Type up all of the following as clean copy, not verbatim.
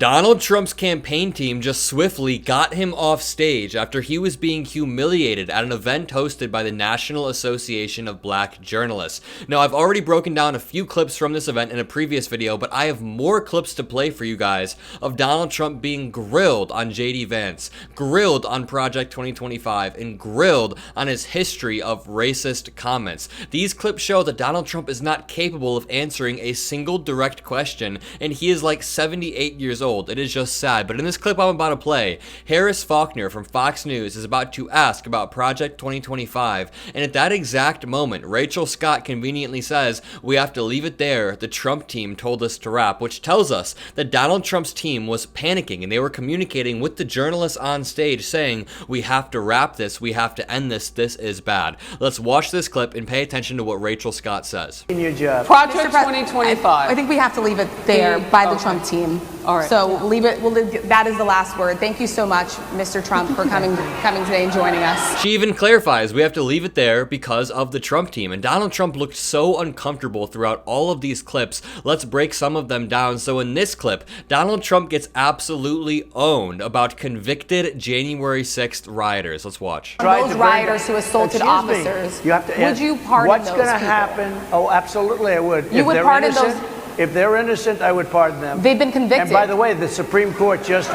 Donald Trump's campaign team just swiftly got him off stage after he was being humiliated at an event hosted by the National Association of Black Journalists. Now, I've already broken down a few clips from this event in a previous video, but I have more clips to play for you guys of Donald Trump being grilled on JD Vance, grilled on Project 2025, and grilled on his history of racist comments. These clips show that Donald Trump is not capable of answering a single direct question, and he is like 78 years old. It is just sad. But in this clip I'm about to play, Harris Faulkner from Fox News is about to ask about Project 2025, and at that exact moment, Rachel Scott conveniently says, "We have to leave it there. The Trump team told us to wrap," which tells us that Donald Trump's team was panicking and they were communicating with the journalists on stage saying, "We have to wrap this. We have to end this. This is bad." Let's watch this clip and pay attention to what Rachel Scott says. In your job. Project 2025. I think we have to leave it there by the Trump team. All right. So leave it. That is the last word. Thank you so much, Mr. Trump, for coming today and joining us. She even clarifies we have to leave it there because of the Trump team. And Donald Trump looked so uncomfortable throughout all of these clips. Let's break some of them down. So in this clip, Donald Trump gets absolutely owned about convicted January 6th rioters. Let's watch. Those rioters who assaulted officers. You have to would you pardon what's those going to people? happen? Oh, absolutely, I would. You would pardon those? If they're innocent, I would pardon them. They've been convicted. And by the way, the Supreme Court just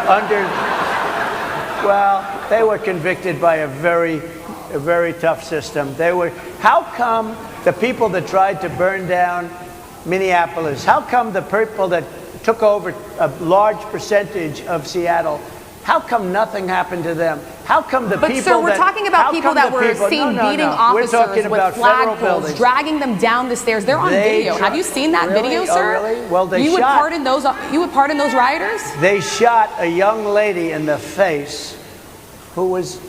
they were convicted by a very tough system. How come the people that tried to burn down Minneapolis, how come the people that took over a large percentage of Seattle, how come nothing happened to them? How come the people But sir, we're talking about people that were seen beating officers with flagpoles, dragging them down the stairs. They're on video. Have you seen that video, sir? Oh, really? Well, you would pardon those rioters? They shot a young lady in the face who was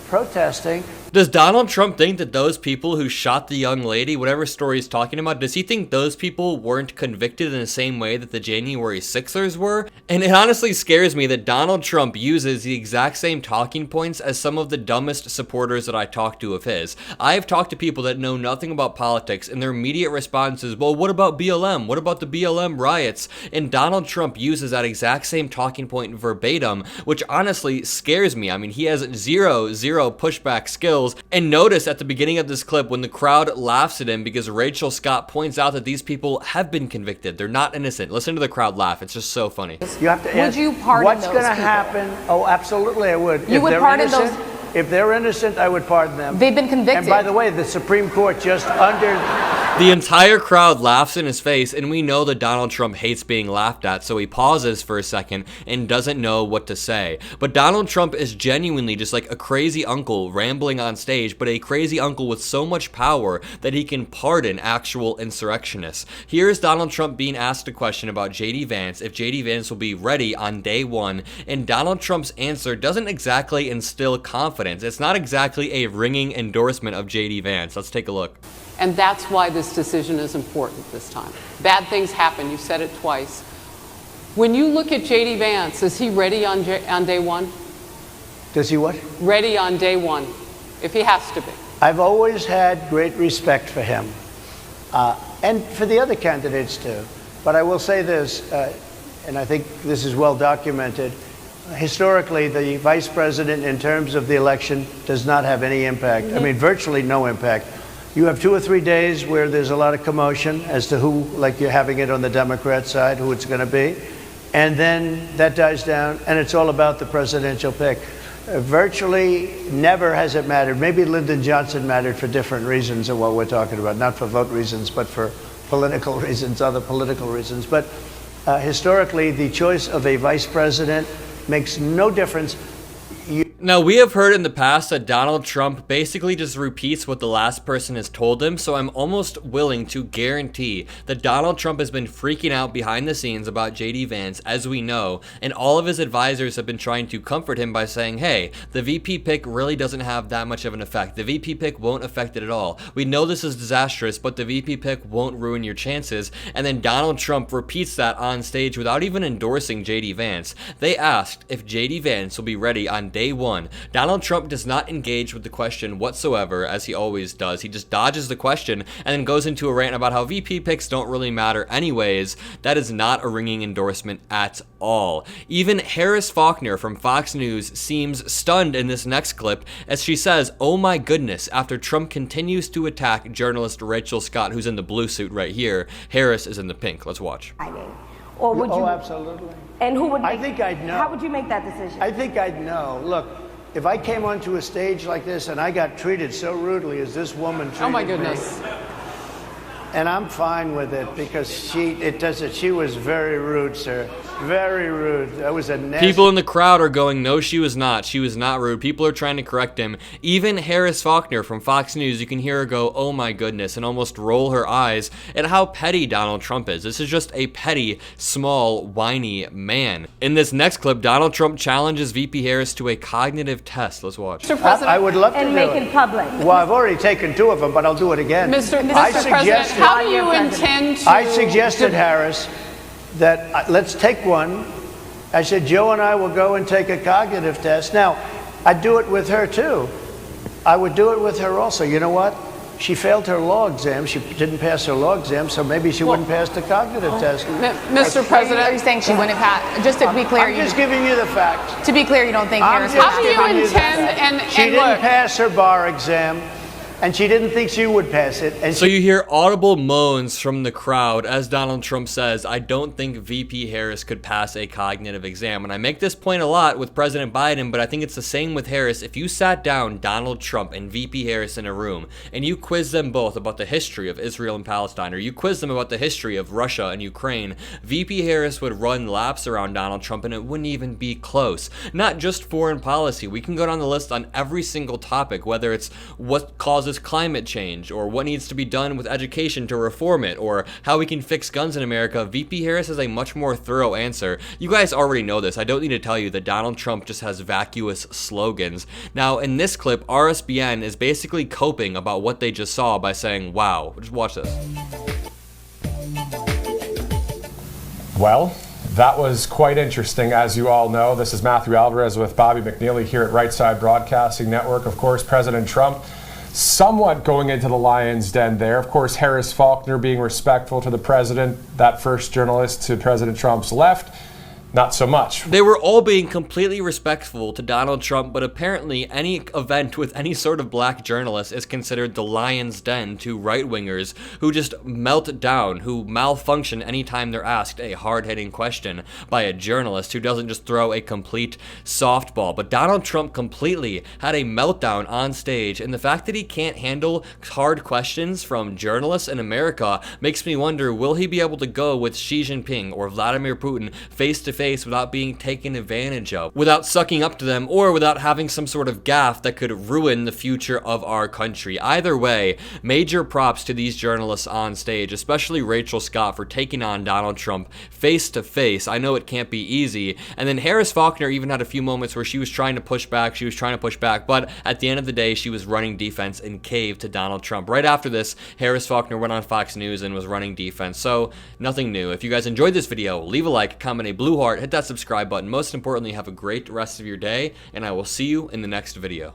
protesting. Does Donald Trump think that those people who shot the young lady, whatever story he's talking about, does he think those people weren't convicted in the same way that the January 6ers were? And it honestly scares me that Donald Trump uses the exact same talking points as some of the dumbest supporters that I talk to of his. I have talked to people that know nothing about politics, and their immediate response is, well, what about BLM? What about the BLM riots? And Donald Trump uses that exact same talking point verbatim, which honestly scares me. I mean, he has zero pushback skills. And notice at the beginning of this clip when the crowd laughs at him because Rachel Scott points out that these people have been convicted. They're not innocent. Listen to the crowd laugh. It's just so funny. You have to would you pardon what's those going to people? happen? Oh, absolutely, I would. You would pardon those? If they're innocent, I would pardon them. They've been convicted. And by the way, the Supreme Court just The entire crowd laughs in his face, and we know that Donald Trump hates being laughed at, so he pauses for a second and doesn't know what to say. But Donald Trump is genuinely just like a crazy uncle rambling on stage, but a crazy uncle with so much power that he can pardon actual insurrectionists. Here's Donald Trump being asked a question about JD Vance, if JD Vance will be ready on day one, and Donald Trump's answer doesn't exactly instill confidence. It's not exactly a ringing endorsement of JD Vance. Let's take a look. And that's why this decision is important this time. Bad things happen. You said it twice. When you look at JD Vance, is he ready on day one? Does he what? Ready on day one, if he has to be. I've always had great respect for him, and for the other candidates too. But I will say this, and I think this is well documented. Historically, the vice president, in terms of the election, does not have any impact. I mean, virtually no impact. You have 2 or 3 days where there's a lot of commotion as to who, like you're having it on the Democrat side, who it's going to be. And then that dies down, and it's all about the presidential pick. Virtually never has it mattered. Maybe Lyndon Johnson mattered for different reasons of what we're talking about, not for vote reasons, but for political reasons, other political reasons. But historically, the choice of a vice president makes no difference. Now, we have heard in the past that Donald Trump basically just repeats what the last person has told him, so I'm almost willing to guarantee that Donald Trump has been freaking out behind the scenes about JD Vance, as we know, and all of his advisors have been trying to comfort him by saying, hey, the VP pick really doesn't have that much of an effect. The VP pick won't affect it at all. We know this is disastrous, but the VP pick won't ruin your chances. And then Donald Trump repeats that on stage without even endorsing JD Vance. They asked if JD Vance will be ready on day one one. Donald Trump does not engage with the question whatsoever, as he always does. He just dodges the question and then goes into a rant about how VP picks don't really matter anyways. That is not a ringing endorsement at all. Even Harris Faulkner from Fox News seems stunned in this next clip as she says, "Oh my goodness," after Trump continues to attack journalist Rachel Scott, who's in the blue suit right here. Harris is in the pink. Let's watch. Or would you? Absolutely. And who would? I think I'd know. How would you make that decision? I think I'd know. Look, if I came onto a stage like this and I got treated so rudely as this woman treated me. Oh my goodness. And I'm fine with it because she was very rude, sir. Very rude. That was a nasty. People in the crowd are going, no, she was not. She was not rude. People are trying to correct him. Even Harris Faulkner from Fox News, you can hear her go, oh my goodness, and almost roll her eyes at how petty Donald Trump is. This is just a petty, small, whiny man. In this next clip, Donald Trump challenges VP Harris to a cognitive test. Let's watch. Mr. President, I would love to and make it public. Well, I've already taken 2 of them, but I'll do it again. Mr. President, how do you intend to... I suggested, Harris, that let's take one. I said, Joe and I will go and take a cognitive test. Now, I'd do it with her, too. I would do it with her also. You know what? She failed her law exam. She didn't pass her law exam, so maybe she wouldn't pass the cognitive test. Mr. President... Are you saying she wouldn't pass? Just to be clear... I'm just giving you the facts. To be clear, you don't think Harris... How do you intend... She didn't pass her bar exam. And she didn't think she would pass it. And so you hear audible moans from the crowd as Donald Trump says, I don't think VP Harris could pass a cognitive exam. And I make this point a lot with President Biden, but I think it's the same with Harris. If you sat down Donald Trump and VP Harris in a room and you quiz them both about the history of Israel and Palestine, or you quiz them about the history of Russia and Ukraine, VP Harris would run laps around Donald Trump and it wouldn't even be close. Not just foreign policy. We can go down the list on every single topic, whether it's what causes climate change, or what needs to be done with education to reform it, or how we can fix guns in America. VP Harris has a much more thorough answer. You guys already know this. I don't need to tell you that Donald Trump just has vacuous slogans. Now, in this clip, RSBN is basically coping about what they just saw by saying, wow. Just watch this. Well, that was quite interesting, as you all know. This is Matthew Alvarez with Bobby McNeely here at Right Side Broadcasting Network. Of course, President Trump somewhat going into the lion's den there. Of course, Harris Faulkner being respectful to the president, that first journalist to President Trump's left. Not so much. They were all being completely respectful to Donald Trump, but apparently any event with any sort of black journalist is considered the lion's den to right-wingers who just melt down, who malfunction anytime they're asked a hard-hitting question by a journalist who doesn't just throw a complete softball. But Donald Trump completely had a meltdown on stage, and the fact that he can't handle hard questions from journalists in America makes me wonder, will he be able to go with Xi Jinping or Vladimir Putin face-to-face without being taken advantage of, without sucking up to them, or without having some sort of gaffe that could ruin the future of our country. Either way, major props to these journalists on stage, especially Rachel Scott for taking on Donald Trump face to face. I know it can't be easy. And then Harris Faulkner even had a few moments where she was trying to push back, but at the end of the day, she was running defense and caved to Donald Trump. Right after this, Harris Faulkner went on Fox News and was running defense. So nothing new. If you guys enjoyed this video, leave a like, comment a blue heart, hit that subscribe button. Most importantly, have a great rest of your day, and I will see you in the next video.